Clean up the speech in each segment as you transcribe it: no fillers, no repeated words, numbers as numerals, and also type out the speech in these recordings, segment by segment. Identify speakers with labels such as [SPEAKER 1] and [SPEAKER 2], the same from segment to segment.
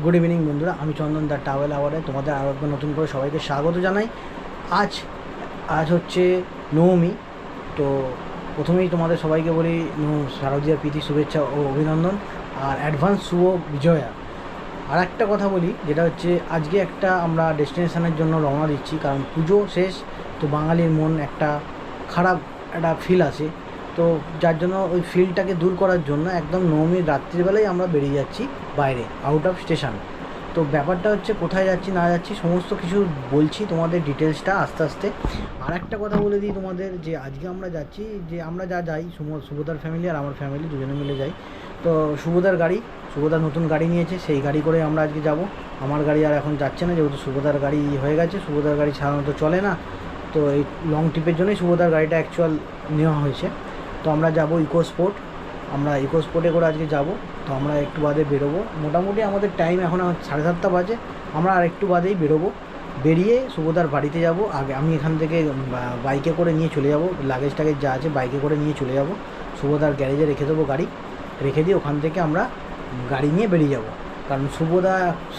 [SPEAKER 1] Good evening বন্ধুরা, আমি চন্দন দা travel আওয়ারে তোমাদের আরও একবার নতুন করে সবাইকে স্বাগত জানাই। আজ আজ হচ্ছে নবমী। তো প্রথমেই তোমাদের সবাইকে বলি শারদীয়ার প্রীতি শুভেচ্ছা ও অভিনন্দন, আর অ্যাডভান্স শুভ বিজয়া। আর একটা কথা বলি, যেটা হচ্ছে আজকে আমরা ডেস্টিনেশনের জন্য রওনা দিচ্ছি, কারণ পুজো শেষ। তো বাঙালির মন একটা খারাপ একটা ফিল আছে, তো যার জন্য ওই ফিলটাকে দূর করার জন্য একদম নবমীর রাত্রিবেলায় আমরা বেরিয়ে যাচ্ছি বাইরে, আউট অফ স্টেশন। তো ব্যাপারটা হচ্ছে কোথায় যাচ্ছি না যাচ্ছি সমস্ত কিছু বলছি তোমাদের ডিটেলসটা আস্তে আস্তে। আর একটা কথা বলে দিই তোমাদের, যে আজকে আমরা যাচ্ছি, যে আমরা যাই শুভদার ফ্যামিলি আর আমার ফ্যামিলি দুজনে মিলে যাই। তো শুভদার নতুন গাড়ি নিয়েছে, সেই গাড়ি করে আমরা আজকে যাব। আমার গাড়ি আর এখন যাচ্ছে না, যেহেতু শুভদার গাড়ি হয়ে গেছে। শুভদার গাড়ি সাধারণত চলে না, তো এই লং ট্রিপের জন্যই শুভদার গাড়িটা অ্যাকচুয়াল নেওয়া হয়েছে। তো আমরা যাব ইকো স্পোর্টে করে আজকে যাব। তো আমরা একটু বাদে বেরোবো, মোটামুটি আমাদের টাইম এখন 7:30 বাজে। আমরা আর একটু বাদেই বেরোবো। বেরিয়ে শুভদার বাড়িতে যাব। আগে আমি এখান থেকে বাইকে করে নিয়ে চলে যাব, লাগেজ টাগেজ যা আছে বাইকে করে নিয়ে চলে যাব। শুভদার গ্যারেজে রেখে দেবো গাড়ি, রেখে দিয়ে ওখান থেকে আমরা গাড়ি নিয়ে বেরিয়ে যাব। কারণ শুভদা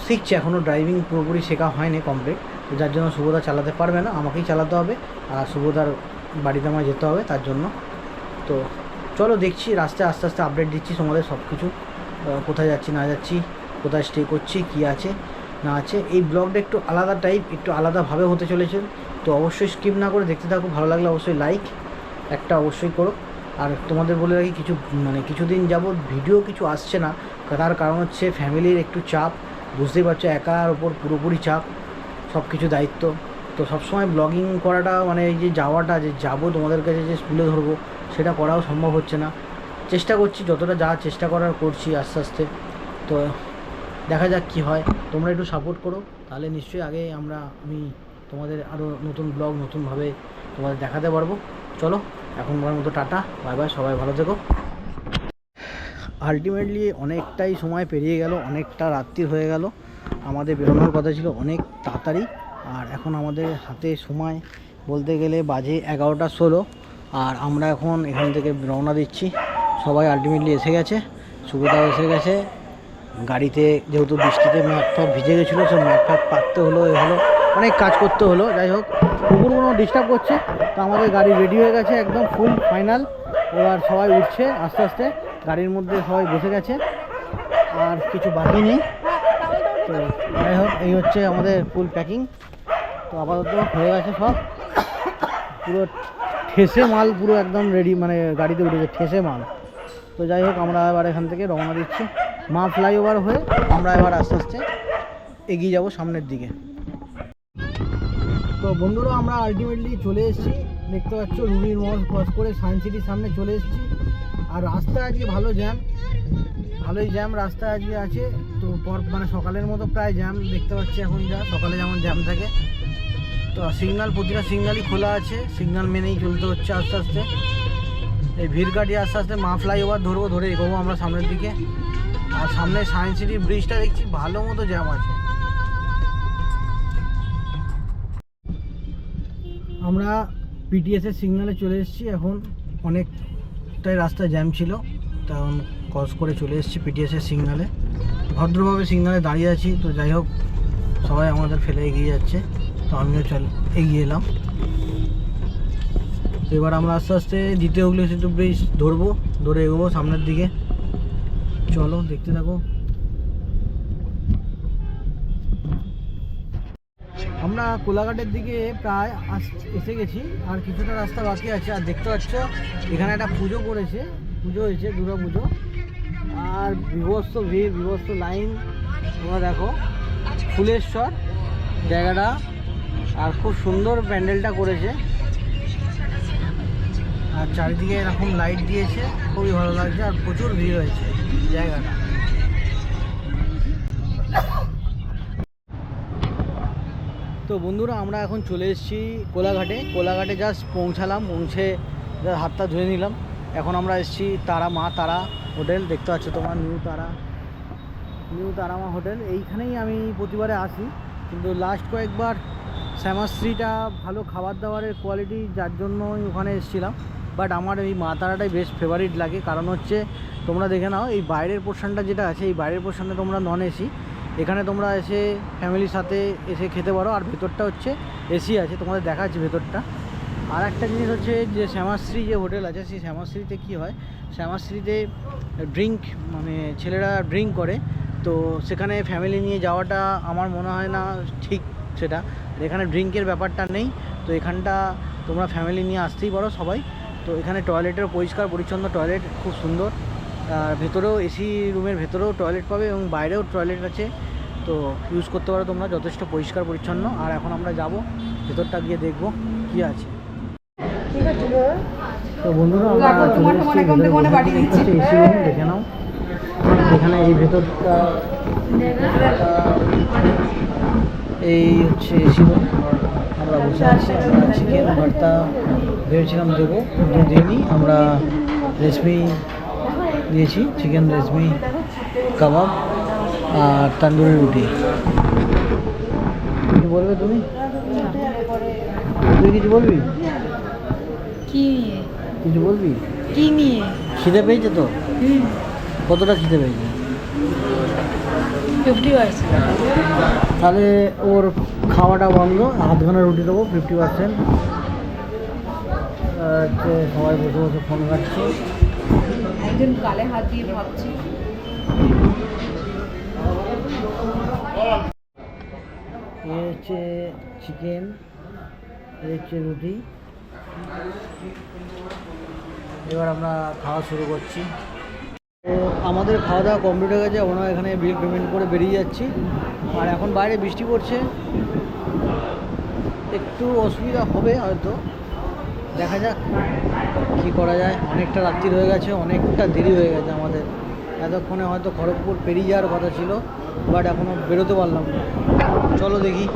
[SPEAKER 1] শিখছে, এখনও ড্রাইভিং পুরোপুরি শেখা হয়নি কমপ্লিট, তো যার জন্য শুভদা চালাতে পারবে না, আমাকেই চালাতে হবে। আর শুভদার বাড়িতে আমার যেতে হবে, তার জন্য। তো চলো দেখছি, রাস্তায় আস্তে আস্তে আপডেট দিচ্ছি তোমাদের সব কিছু, কোথায় যাচ্ছি না যাচ্ছি, কোথায় স্টে করছি, কী আছে না আছে। এই ব্লগটা একটু আলাদা টাইপ, একটু আলাদাভাবে হতে চলেছে। তো অবশ্যই স্কিপ না করে দেখতে থাকো, ভালো লাগলে অবশ্যই লাইক একটা অবশ্যই করো। আর তোমাদের বলে রাখি, কিছুদিন যাবৎ ভিডিও কিছু আসছে না, তার কারণ হচ্ছে ফ্যামিলির একটু চাপ, বুঝতেই পারছো, একার ওপর পুরোপুরি চাপ, সব কিছু দায়িত্ব। তো সবসময় ব্লগিং করাটা, এই যে যাওয়াটা, যে যাবো তোমাদের কাছে, যে তুলে ধরবো, সেটা করাও সম্ভব হচ্ছে না। চেষ্টা করছি, যতটা যা চেষ্টা করার করছি আস্তে আস্তে। তো দেখা যাক কী হয়, তোমরা একটু সাপোর্ট করো, তাহলে নিশ্চয়ই আমি তোমাদের আরও নতুন ব্লগ নতুনভাবে তোমাদের দেখাতে পারবো। চলো এখনকার মতো টাটা, বাই বাই, সবাই ভালো থেকো। আলটিমেটলি অনেকটাই সময় পেরিয়ে গেল, অনেকটা রাত্রি হয়ে গেল। আমাদের বেরোনোর কথা ছিল অনেক তাড়াতাড়ি, আর এখন আমাদের হাতে সময় বলতে গেলে বাজে 11:16। আর আমরা এখন এখান থেকে রওনা দিচ্ছি। সবাই আলটিমেটলি এসে গেছে, সুবিধাও এসে গেছে গাড়িতে। যেহেতু বৃষ্টিতে ম্যাপ ভিজে গেছিলো, সব ম্যাপ পাততে হলো, অনেক কাজ করতে হলো। যাই হোক, কুকুর কোনো ডিস্টার্ব করছে, তো আমাদের গাড়ি রেডি হয়ে গেছে একদম ফুল ফাইনাল। এবার সবাই উঠছে আস্তে আস্তে, গাড়ির মধ্যে সবাই বসে গেছে, আর কিছু বাকি নেই। তো যাই হোক, এই হচ্ছে আমাদের ফুল প্যাকিং। তো আপাতত হয়ে গেছে সব, পুরো ঠেসে মাল, পুরো একদম রেডি, গাড়িতে উঠেছে ঠেসে মাল। তো যাই হোক, আমরা এবার এখান থেকে রওনা দিচ্ছি। মা ফ্লাইওভার হয়ে আমরা এবার আস্তে আস্তে এগিয়ে যাব সামনের দিকে। তো বন্ধুরা, আমরা আলটিমেটলি চলে এসেছি, দেখতে পাচ্ছ রুবির মল ক্রস করে সায়েন্স সিটির সামনে চলে এসেছি। আর রাস্তায় আজকে ভালোই জ্যাম রাস্তায় আজকে আছে। তো সকালের মতো প্রায় জ্যাম দেখতে পাচ্ছি এখন, যা সকালে যেমন জ্যাম থাকে। তো প্রতিটা সিগন্যালই খোলা আছে, সিগন্যাল মেনেই চলতে হচ্ছে আস্তে আস্তে। এই ভিড় কাটিয়ে আস্তে আস্তে মা ফ্লাইওভার ধরে এগোবো আমরা সামনের দিকে। আর সামনে সায়েন্স সিটি ব্রিজটা দেখছি ভালো মতো জ্যাম আছে। আমরা পিটিএসের সিগন্যালে চলে এসেছি, এখন অনেকটাই রাস্তা জ্যাম ছিল, তখন ক্রস করে চলে এসেছি পিটিএসের সিগন্যালে। ভদ্রভাবে সিগন্যালে দাঁড়িয়ে আছি। তো যাই হোক, সবাই আমাদের ফেলে এগিয়ে যাচ্ছে, তো আমিও এগিয়ে এলাম। তো এবার আমরা আস্তে আস্তে দ্বিতীয় হুগলি সেতু ব্রিজ ধরে এগোবো সামনের দিকে। চলো দেখতে থাকো। আমরা কোলাঘাটের দিকে প্রায় এসে গেছি, আর কিছুটা রাস্তা বাকি আছে। আর দেখতে পাচ্ছ এখানে একটা পুজো হয়েছে, দুর্গা পুজো। আর বিভৎস ভিড়, বিভৎস লাইন। তোমরা দেখো ফুলেশ্বর জায়গাটা, আর খুব সুন্দর প্যান্ডেলটা করেছে, আর চারিদিকে এরকম লাইট দিয়েছে, খুবই ভালো লাগছে। আর প্রচুর ভিড় হয়েছে জায়গাটা। তো বন্ধুরা, আমরা এখন চলে এসেছি কোলাঘাটে জাস্ট পৌঁছে জাস্ট হাতটা ধুয়ে নিলাম। এখন আমরা এসেছি মা তারা হোটেল, দেখতে পাচ্ছ তোমার নিউ তারা মা হোটেল। এইখানেই আমি প্রতিবারে আসি, কিন্তু লাস্ট কয়েকবার শ্যামাশ্রীটা ভালো খাবার দাবারের কোয়ালিটি, যার জন্যই ওখানে এসেছিলাম। বাট আমার এই মা তারাটাই বেস্ট ফেভারিট লাগে, কারণ হচ্ছে তোমরা দেখে নাও, এই বাইরের পোর্শনটা যেটা আছে, এই বাইরের পোর্শনে তোমরা নন এসি, এখানে তোমরা এসে ফ্যামিলির সাথে এসে খেতে পারো। আর ভেতরটা হচ্ছে এসি আছে, তোমাদের দেখাচ্ছি ভেতরটা। আর একটা জিনিস হচ্ছে যে শ্যামাশ্রী যে হোটেল আছে, সেই শ্যামাশ্রীতে কী হয়, শ্যামাশ্রীতে ড্রিঙ্ক মানে ছেলেরা ড্রিঙ্ক করে, তো সেখানে ফ্যামিলি নিয়ে যাওয়াটা আমার মনে হয় না ঠিক সেটা। এখানে ড্রিঙ্কের ব্যাপারটা নেই, তো এখানটা তোমরা ফ্যামিলি নিয়ে আসতেই পারো সবাই। তো এখানে টয়লেটের পরিষ্কার পরিচ্ছন্ন টয়লেট, খুব সুন্দর। আর ভেতরেও এসি রুমের ভেতরেও টয়লেট পাবে এবং বাইরেও টয়লেট আছে, তো ইউজ করতে পারো তোমরা, যথেষ্ট পরিষ্কার পরিচ্ছন্ন। আর এখন আমরা যাব ভেতরটা গিয়ে দেখবো কী আছে। তো বন্ধুরা আমরা এসি রুম দেখে নাও। এখানে এই ভেতরটা এই হচ্ছে এসি রুম, আমরা বসে আছি। আমরা চিকেন ভর্তা ভেবেছিলাম দেবো, কিন্তু দিইনি। আমরা রেশমি দিয়েছি, চিকেন রেশমি কাবাব আর তন্দুরি রুটি। কিছু বলবে তুমি? তুই কিছু বলবি?
[SPEAKER 2] কি নিয়ে?
[SPEAKER 1] কিছু বলবি?
[SPEAKER 2] কি নিয়ে?
[SPEAKER 1] খিদে পেয়েছে তো? কতটা খিদে পেয়েছে?
[SPEAKER 2] 50%।
[SPEAKER 1] তাহলে ওর খাওয়াটা বন্ধ, আধখানা রুটি দেবো 50%। সবাই বসে বসে ফোন ঘাটছে।
[SPEAKER 2] একজন গালে হাত দিয়ে ভাবছে।
[SPEAKER 1] এ হচ্ছে চিকেন, এ হচ্ছে রুটি। এবার আমরা খাওয়া শুরু করছি। তো আমাদের খাওয়া দাওয়া কমপ্লিট হয়ে গেছে, আমরা এখানে বিল পেমেন্ট করে বেরিয়ে যাচ্ছি। আর এখন বাইরে বৃষ্টি পড়ছে, একটু অসুবিধা হবে হয়তো, দেখা যাক কী করা যায়। অনেকটা রাত্রি হয়ে গেছে, অনেকটা দেরি হয়ে গেছে আমাদের। এতক্ষণে হয়তো খড়গপুর পেরিয়ে যাওয়ার কথা ছিল, বাট এখনও বেরোতে পারলাম না। চলো দেখি।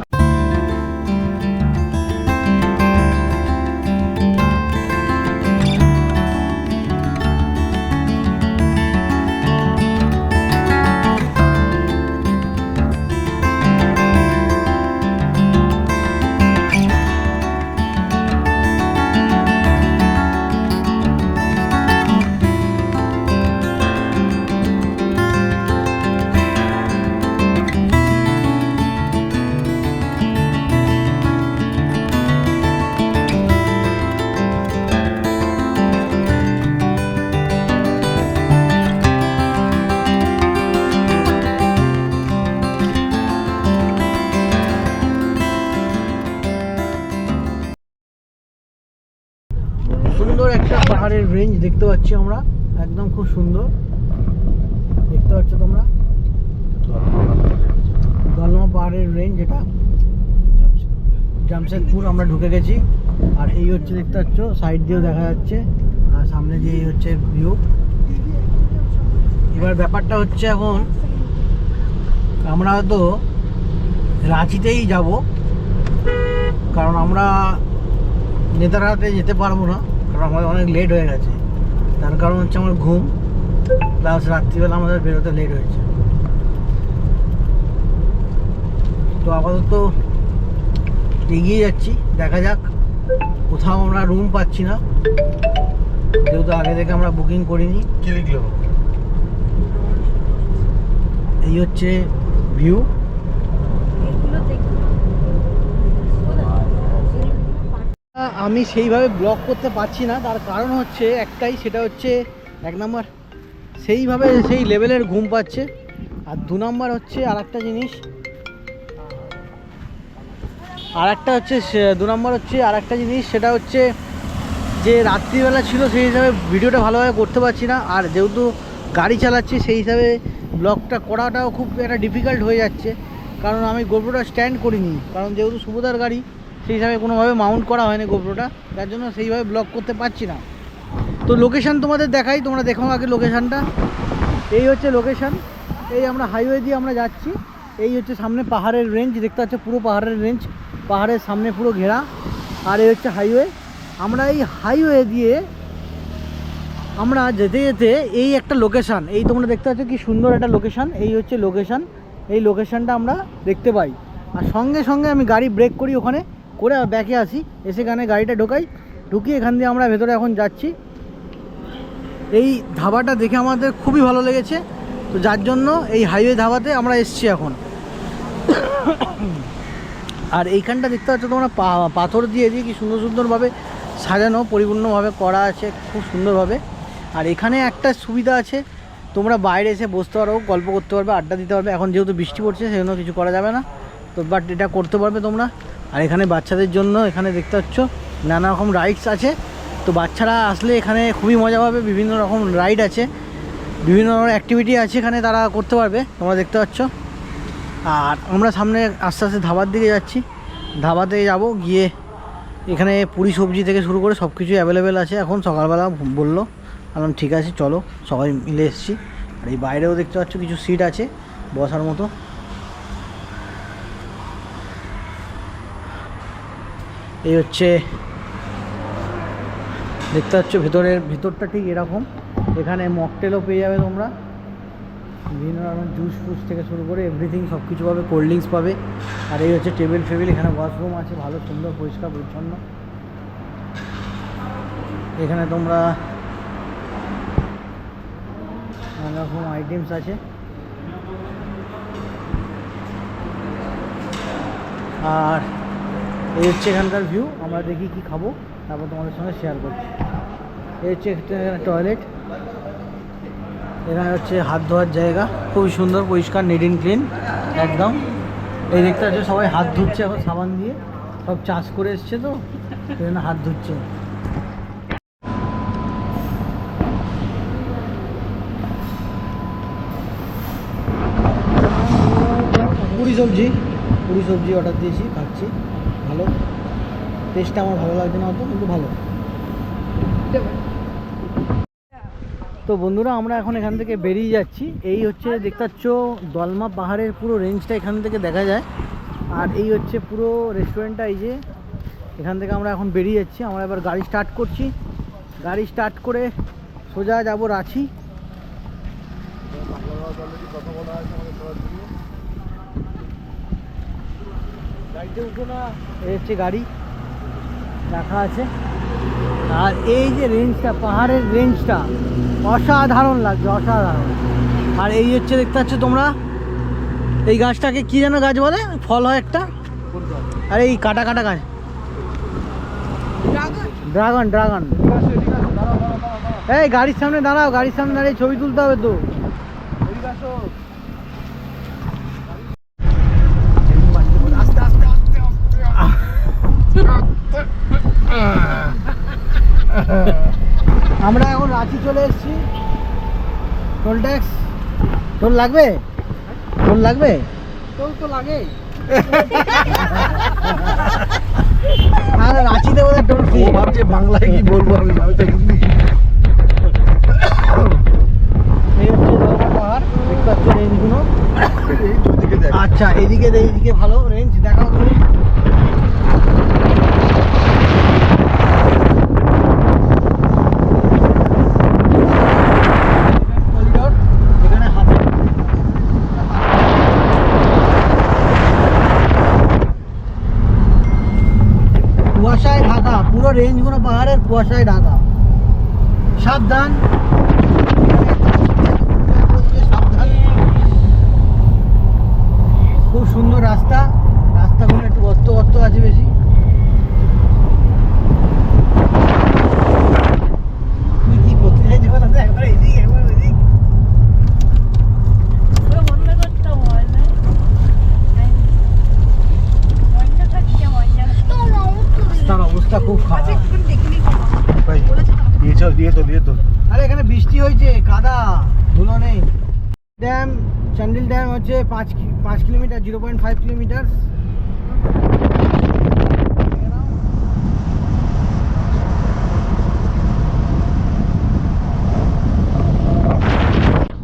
[SPEAKER 1] সুন্দর একটা পাহাড়ের রেঞ্জ দেখতে পাচ্ছি আমরা, একদম খুব সুন্দর দেখতে পাচ্ছ তোমরা। দলমা পাহাড়ের রেঞ্জ, এটা জামশেদপুর আমরা ঢুকে গেছি। আর এই হচ্ছে দেখতে পাচ্ছ, সাইড দিয়েও দেখা যাচ্ছে, আর সামনে দিয়ে এই হচ্ছে ভিউ। এবার ব্যাপারটা হচ্ছে এখন আমরা হয়তো রাঁচিতেই যাব, কারণ আমরা নেতারহাটে যেতে পারবো না, কারণ আমাদের অনেক লেট হয়ে গেছে। তার কারণ হচ্ছে আমার ঘুম, প্লাস রাত্রিবেলা আমাদের বেরোতে লেট হয়েছে। তো আপাতত এগিয়ে যাচ্ছি, দেখা যাক। কোথাও আমরা রুম পাচ্ছি না, যেহেতু আগে থেকে আমরা বুকিং করিনি।
[SPEAKER 3] কি লিখলো?
[SPEAKER 1] এই হচ্ছে ভিউ। আমি সেইভাবে ব্লগ করতে পারছি না, তার কারণ হচ্ছে একটাই, সেটা হচ্ছে 1 নম্বর সেইভাবে সেই লেভেলের ঘুম পাচ্ছে, আর 2 নম্বর হচ্ছে আর একটা জিনিস, আর একটা হচ্ছে 2 নম্বর হচ্ছে আর একটা জিনিস, সেটা হচ্ছে যে রাত্রিবেলা ছিল সেই হিসাবে ভিডিওটা ভালোভাবে করতে পারছি না। আর যেহেতু গাড়ি চালাচ্ছি সেই হিসাবে ব্লগটা করাটাও খুব একটা ডিফিকাল্ট হয়ে যাচ্ছে, কারণ আমি গোপ্রোটা স্ট্যান্ড করিনি, কারণ যেহেতু সুভদার গাড়ি সেই হিসাবে কোনোভাবে মাউন্ট করা হয়নি গোপ্রোটা, তার জন্য সেইভাবে ব্লগ করতে পারছি না। তো লোকেশান তোমাদের দেখাই, তোমরা দেখো আগে লোকেশানটা। এই হচ্ছে লোকেশান, এই আমরা হাইওয়ে দিয়ে আমরা যাচ্ছি। এই হচ্ছে সামনে পাহাড়ের রেঞ্জ দেখতে পাচ্ছ, পুরো পাহাড়ের রেঞ্জ, পাহাড়ের সামনে পুরো ঘেরা। আর এই হচ্ছে হাইওয়ে। আমরা এই হাইওয়ে দিয়ে আমরা যেতে যেতে এই একটা লোকেশান, এই তোমরা দেখতে পাচ্ছ কি সুন্দর একটা লোকেশান, এই হচ্ছে লোকেশান। এই লোকেশানটা আমরা দেখতে পাই, আর সঙ্গে সঙ্গে আমি গাড়ি ব্রেক করি, ওখানে করে ব্যাকে আসি, এসে এখানে গাড়িটা ঢোকাই, ঢুকিয়ে এখান দিয়ে আমরা ভেতরে এখন যাচ্ছি। এই ধাবাটা দেখে আমাদের খুবই ভালো লেগেছে, তো যার জন্য এই হাইওয়ে ধাবাতে আমরা এসেছি এখন। আর এইখানটা দেখতে পাচ্ছ তোমরা পাথর দিয়ে কি সুন্দর সুন্দরভাবে সাজানো, পরিপূর্ণভাবে করা আছে খুব সুন্দরভাবে। আর এখানে একটা সুবিধা আছে, তোমরা বাইরে এসে বসতে পারো, গল্প করতে পারবে, আড্ডা দিতে পারবে। এখন যেহেতু বৃষ্টি পড়ছে সেজন্য কিছু করা যাবে না, তো বাট এটা করতে পারবে তোমরা। আর এখানে বাচ্চাদের জন্য এখানে দেখতে পাচ্ছ নানা রকম রাইডস আছে, তো বাচ্চারা আসলে এখানে খুবই মজা পাবে। বিভিন্ন রকম রাইড আছে, বিভিন্ন রকম অ্যাক্টিভিটি আছে এখানে, তারা করতে পারবে, তোমরা দেখতে পাচ্ছ। আর আমরা সামনে আস্তে আস্তে ধাবার দিকে যাচ্ছি, ধাবাতে যাব, গিয়ে এখানে পুরি সবজি থেকে শুরু করে সব কিছু অ্যাভেলেবেল আছে। এখন সকালবেলা বললো, বললাম ঠিক আছে চলো, সবাই মিলে এসেছি। আর এই বাইরেও দেখতে পাচ্ছ কিছু সিট আছে বসার মতো। এই হচ্ছে দেখতে পাচ্ছ ভিতরটা ঠিক এরকম। এখানে মকটেলও পেয়ে যাবে তোমরা, বিভিন্ন রকম জুস ফুস থেকে শুরু করে এভরিথিং সব কিছু পাবে, কোল্ড ড্রিঙ্কস পাবে। আর এই হচ্ছে টেবিল ফেবিল, এখানে ওয়াশরুম আছে ভালো সুন্দর পরিষ্কার পরিচ্ছন্ন। এখানে তোমরা নানা রকম আইটেমস আছে। আর এই হচ্ছে এখানকার ভিউ। আমরা দেখি কি খাবো, তারপর তোমাদের সঙ্গে শেয়ার করছি। এই হচ্ছে এখানে টয়লেট, এখানে হচ্ছে হাত ধোয়ার জায়গা, খুবই সুন্দর পরিষ্কার, নিট অ্যান্ড ক্লিন একদম। এই দেখতে হচ্ছে সবাই হাত ধুচ্ছে এখন সাবান দিয়ে, সব চাষ করে এসছে তো সেই জন্য হাত ধুচ্ছে। পুরি সবজি অর্ডার দিয়েছি, খাচ্ছি, ভালো টেস্টটা আমার ভালো লাগছে না অত, কিন্তু ভালো। তো বন্ধুরা আমরা এখন এখান থেকে বেরিয়ে যাচ্ছি। এই হচ্ছে দেখতে পাচ্ছ দলমা পাহাড়ের পুরো রেঞ্জটা এখান থেকে দেখা যায়। আর এই হচ্ছে পুরো রেস্টুরেন্টটা, এই যে এখান থেকে আমরা এখন বেরিয়ে যাচ্ছি। আমরা এবার গাড়ি স্টার্ট করছি, গাড়ি স্টার্ট করে সোজা যাব রাঁচি। গাড়িতে উঠো না, এই হচ্ছে গাড়ি রাখা আছে। আর এই যে রেঞ্জটা, পাহাড়ের রেঞ্জটা অসাধারণ লাগছে, অসাধারণ। আর এই হচ্ছে দেখতে পাচ্ছ তোমরা, এই গাছটাকে কি যেন গাছ বলে, ফল হয় একটা, আর এই কাটা কাটা গাছ, ড্রাগন। এই গাড়ির সামনে দাঁড়াও, গাড়ির সামনে দাঁড়িয়ে ছবি তুলতে হবে তো। আমরা এখন রাঁচি চলে এসেছি। টোল ট্যাক্স, টোল লাগবে, টোল লাগবে, টোল তো লাগে। আর রাঁচিতে বোধ হয় টোল ফ্রি। ভাবছে বাংলায় কি বলবো আমি, এই হচ্ছে দলমা পাহাড়, দেখতে পাচ্ছ রেঞ্জগুলো। আচ্ছা এইদিকে ভালো রেঞ্জ দেখাও তুমি। কুয়াশায় ঢাকা, পুরো রেঞ্জগুলো পাহাড়ের কুয়াশায় ঢাকা, সাবধান সাবধান। খুব সুন্দর রাস্তাগুলো একটু গর্ত আছে বেশি। তুই কি করতে চাইছি বলো তো, একবার এদিক একবার ওইদিক। রাস্তার অবস্থা খুব খারাপ। আরে এখানে বৃষ্টি হয়েছে, কাদা ধুলো নেই। ড্যাম, চান্ডিল ড্যাম হচ্ছে 5 কিলোমিটার, 0.5 কিলোমিটার।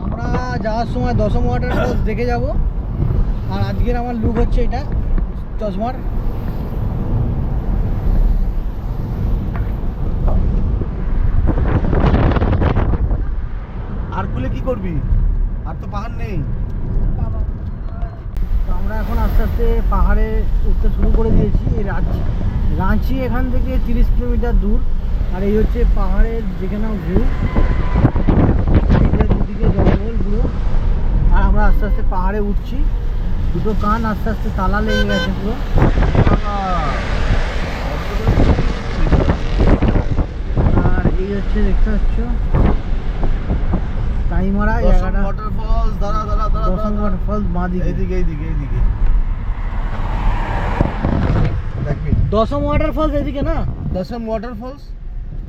[SPEAKER 1] আমরা যাওয়ার সময় দশম ওয়াটার ফলস দেখে যাব। আর আজকের আমার লুক হচ্ছে এটা, চশমার। আর খুলে কি করবি, আর তো পাহাড় নেই। তো আমরা এখন আস্তে আস্তে পাহাড়ে উঠতে শুরু করে দিয়েছি। এই রাঁচি এখান থেকে 30 কিলোমিটার দূর। আর এই হচ্ছে পাহাড়ের যেখানে ভিউ, দুদিকে জঙ্গল পুরো। আর আমরা আস্তে আস্তে পাহাড়ে উঠছি। দুটো কান আস্তে আস্তে তালা লেগে গেছে পুরো। আর এই হচ্ছে দেখতে পাচ্ছ টাইমারা জায়গাটা।
[SPEAKER 3] ওয়াটারফলস দাঁড়া দাঁড়া দাঁড়া
[SPEAKER 1] দশম ওয়াটারফলস বাঁ দিকে।
[SPEAKER 3] এইদিকে এইদিকে এইদিকে দেখবি
[SPEAKER 1] দশম ওয়াটারফলস এদিকে না?
[SPEAKER 3] दसम वाटरफॉल्स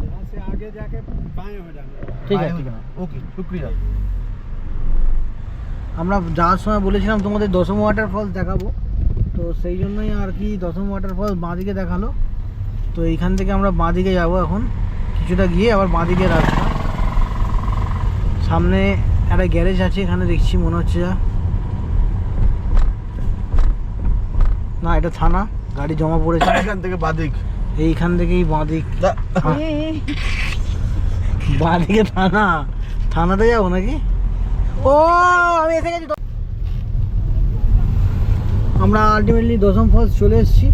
[SPEAKER 4] यहाँ से आगे जाके बाएं हो जाना।
[SPEAKER 1] ঠিক আছে ঠিক আছে।
[SPEAKER 3] ओके शुक्रिया।
[SPEAKER 1] আমরা যাওয়ার সময় বলেছিলাম তোমাদের দশম ওয়াটারফলস দেখাবো, তো সেই জন্যই আর কি দশম ওয়াটারফলস বাঁ দিকে দেখালো। তো এইখান থেকে আমরা বাঁ দিকে যাবো এখন, কিছুটা গিয়ে আবার বাঁ দিকে রাস্তা। সামনে একটা গ্যারেজ আছে এখানে দেখছি মনে হচ্ছে, যা না এটা থানা, গাড়ি জমা পড়েছে।
[SPEAKER 3] এখান থেকে বাদিক,
[SPEAKER 1] এইখান থেকেই বাঁ দিক, বাঁ দিকে থানা। থানাতে যাবো নাকি? ও আমি এসে গেছি। আমরা আলটিমেটলি দশম ফলস চলে এসেছি।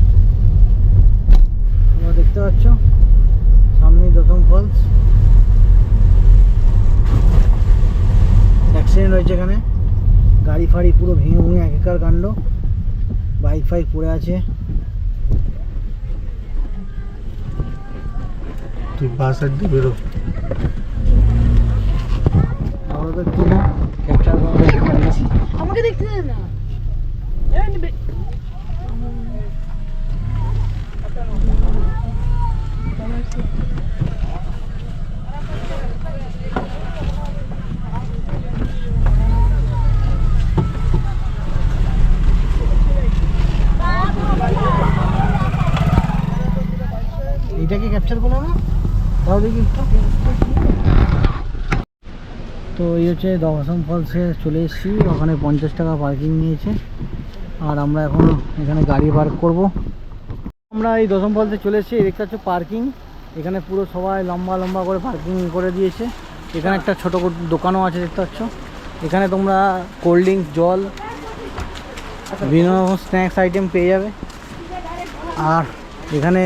[SPEAKER 1] তোমরা দেখতে পাচ্ছ সামনেই দশম ফলস। অ্যাক্সিডেন্ট হয়েছে এখানে, গাড়ি ফাড়ি পুরো ভেঙে ভেঙে একাকার কাণ্ড, বাইক ফাইক পড়ে আছে।
[SPEAKER 3] তুই বাস সাইড দিয়ে বেরো।
[SPEAKER 1] আমরা তো একটু ক্যাপচার করতে পারছি।
[SPEAKER 2] আমাকে দেখতে দে না।
[SPEAKER 1] এইটাকে ক্যাপচার করো না, তাও দেখি একটু। তো এই হচ্ছে দশম ফলসে চলে এসেছি, ওখানে 50 টাকা পার্কিং নিয়েছে, আর আমরা এখন এখানে গাড়ি পার্ক করব। আমরা এই দশম ফলসে চলে এসেছি, দেখতে পাচ্ছ পার্কিং, এখানে পুরো সবাই লম্বা লম্বা করে পার্কিং করে দিয়েছে। এখানে একটা ছোটো দোকানও আছে দেখতে পাচ্ছ, এখানে তোমরা কোল্ড ড্রিঙ্কস, জল, বিভিন্ন রকম স্ন্যাক্স আইটেম পেয়ে যাবে। আর এখানে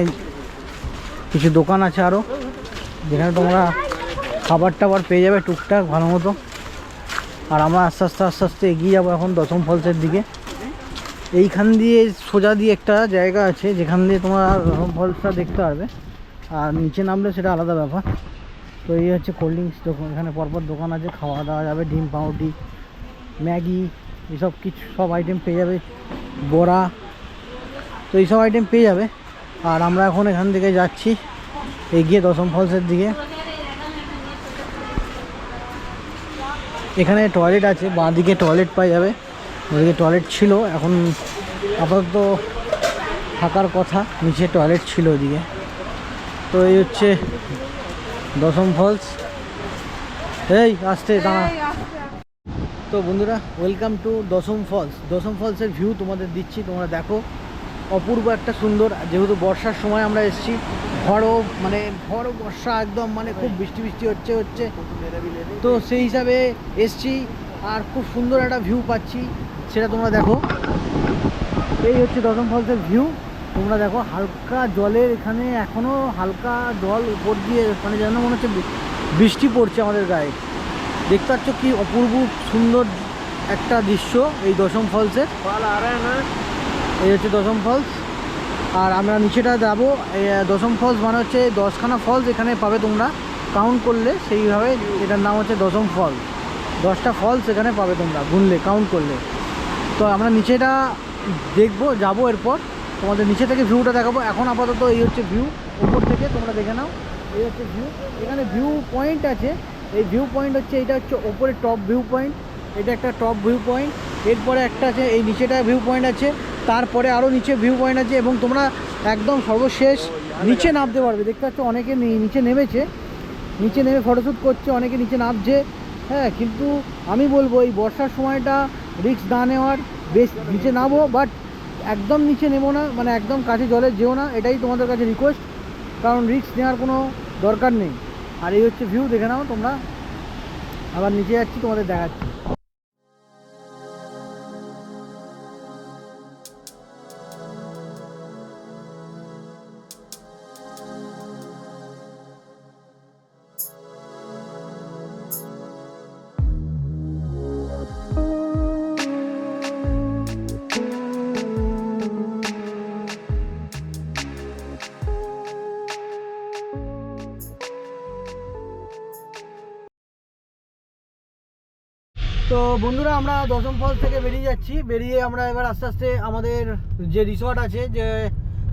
[SPEAKER 1] কিছু দোকান আছে আরও, যেখানে তোমরা খাবার টাবার পেয়ে যাবে টুকটাক ভালো মতো। আর আমরা আস্তে আস্তে আস্তে আস্তে এগিয়ে যাবো এখন দশম ফলসের দিকে। এইখান দিয়ে সোজা দিয়ে একটা জায়গা আছে যেখান দিয়ে তোমরা দশম ফলসটা দেখতে পারবে, আর নিচে নামলে সেটা আলাদা ব্যাপার। তো এই হচ্ছে কোল্ড ড্রিঙ্কস দোকান, এখানে পরপর দোকান আছে, খাওয়া দাওয়া যাবে, ডিম পাউরুটি, ম্যাগি, এসব কিছু সব আইটেম পেয়ে যাবে, বড়া, তো এইসব আইটেম পেয়ে যাবে। আর আমরা এখন এখান থেকে যাচ্ছি এগিয়ে দশম ফলসের দিকে। এখানে টয়লেট আছে, বাঁ দিকে টয়লেট পাওয়া যাবে, ওদিকে টয়লেট ছিল, এখন আপাতত থাকার কথা, নিচে টয়লেট ছিল ওদিকে। তো এই হচ্ছে দশম ফলস। এই আসতে দাঁড়া। তো বন্ধুরা, ওয়েলকাম টু দশম ফলস। দশম ফলসের ভিউ তোমাদের দিচ্ছি, তোমরা দেখো, অপূর্ব একটা সুন্দর। যেহেতু বর্ষার সময় আমরা এসেছি, ভর বর্ষা একদম, মানে খুব বৃষ্টি বৃষ্টি হচ্ছে, তো সেই হিসাবে এসছি, আর খুব সুন্দর একটা ভিউ পাচ্ছি, সেটা তোমরা দেখো। এই হচ্ছে দশম ফলসের ভিউ, তোমরা দেখো। হালকা জলের এখানে এখনও হালকা জল উপর দিয়ে, মানে যেন মনে হচ্ছে বৃষ্টি পড়ছে আমাদের গায়ে। দেখতে পাচ্ছ কি অপূর্ব সুন্দর একটা দৃশ্য এই দশম ফলসের। এই হচ্ছে দশম ফলস, আর আমরা নিচেটা যাবো। দশম ফলস মানে হচ্ছে 10খানা ফলস এখানে পাবে তোমরা, কাউন্ট করলে সেইভাবে এটার নাম হচ্ছে দশম ফলস। 10টা ফলস এখানে পাবে তোমরা গুনলে, কাউন্ট করলে। তো আমরা নিচেটা দেখবো, যাবো, এরপর তোমাদের নিচে থেকে ভিউটা দেখাবো। এখন আপাতত এই হচ্ছে ভিউ উপর থেকে, তোমরা দেখে নাও। এই হচ্ছে ভিউ, এখানে ভিউ পয়েন্ট আছে। এই ভিউ পয়েন্ট হচ্ছে, এটা হচ্ছে ওপরে টপ ভিউ পয়েন্ট, এটা একটা টপ ভিউ পয়েন্ট। এরপরে একটা আছে এই নিচেটা ভিউ পয়েন্ট আছে, তারপরে আরও নিচে ভিউ পয়েন্ট আছে, এবং তোমরা একদম সর্বশেষ নিচে নামতে পারবে। দেখতে পাচ্ছ অনেকে নিচে নেমেছে, নিচে নেমে ফটোশ্যুট করছে, অনেকে নিচে নামছে। হ্যাঁ, কিন্তু আমি বলবো এই বর্ষার সময়টা রিস্ক না নেওয়ার, বেশ নিচে নামো, বাট একদম নিচে নেবো না, মানে একদম কাছে জলে যেও না, এটাই তোমাদের কাছে রিকোয়েস্ট, কারণ রিস্ক নেওয়ার কোনো দরকার নেই। আর এই হচ্ছে ভিউ, দেখে নাও তোমরা। আবার নিচে যাচ্ছি, তোমাদের দেখাচ্ছি। তো বন্ধুরা আমরা দশম ফলস থেকে বেরিয়ে যাচ্ছি, বেরিয়ে আমরা এবার আস্তে আস্তে আমাদের যে রিসর্ট আছে যে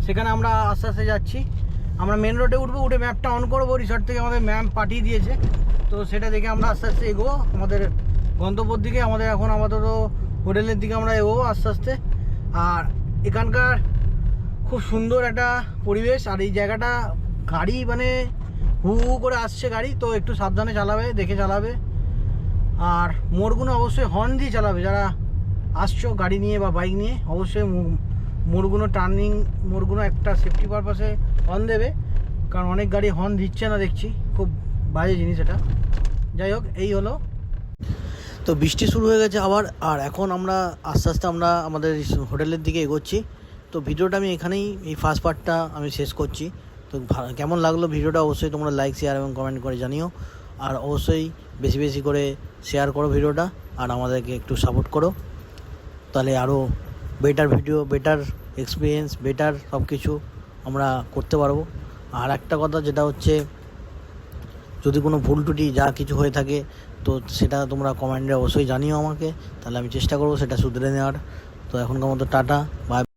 [SPEAKER 1] সেখানে আমরা আস্তে আস্তে যাচ্ছি। আমরা মেন রোডে উঠবো, উঠে ম্যাপটা অন করবো, রিসর্ট থেকে আমাদের ম্যাপ পাঠিয়ে দিয়েছে, তো সেটা দেখে আমরা আস্তে আস্তে এগোবো আমাদের গন্তব্যের দিকে। আমাদের এখন আপাতত হোটেলের দিকে আমরা এগোবো আস্তে আস্তে। আর এখানকার খুব সুন্দর একটা পরিবেশ, আর এই জায়গাটা গাড়ি মানে হু হু করে আসছে গাড়ি, তো একটু সাবধানে চালাবে, দেখে চালাবে। আর মোড়গুলো অবশ্যই হর্ন দিয়ে চালাবে, যারা আসছো গাড়ি নিয়ে বা বাইক নিয়ে অবশ্যই মোড়গুলো টার্নিং মোড়গুলো একটা সেফটি পারপাসে হর্ন দেবে, কারণ অনেক গাড়ি হর্ন দিচ্ছে না দেখছি, খুব বাজে জিনিস এটা। যাই হোক, এই হলো। তো বৃষ্টি শুরু হয়ে গেছে আবার, আর এখন আমরা আস্তে আস্তে আমরা আমাদের হোটেলের দিকে এগোচ্ছি। তো ভিডিওটা আমি এখানেই এই ফার্স্ট পার্টটা আমি শেষ করছি। তো কেমন লাগলো ভিডিওটা অবশ্যই তোমরা লাইক, শেয়ার এবং কমেন্ট করে জানিও। আর অবশ্যই বেশি বেশি করে শেয়ার করো ভিডিওটা, আর আমাদেরকে একটু সাপোর্ট করো, তাহলে আরও better video, better experience, better সব কিছু আমরা করতে পারবো। আর একটা কথা যেটা হচ্ছে, যদি কোনো ভুল ত্রুটি যা কিছু হয়ে থাকে তো সেটা তোমরা কমেন্টে অবশ্যই জানিও আমাকে, তাহলে আমি চেষ্টা করবো সেটা শুধরে নেওয়ার। তো এখনকার মতো টাটা, বাই।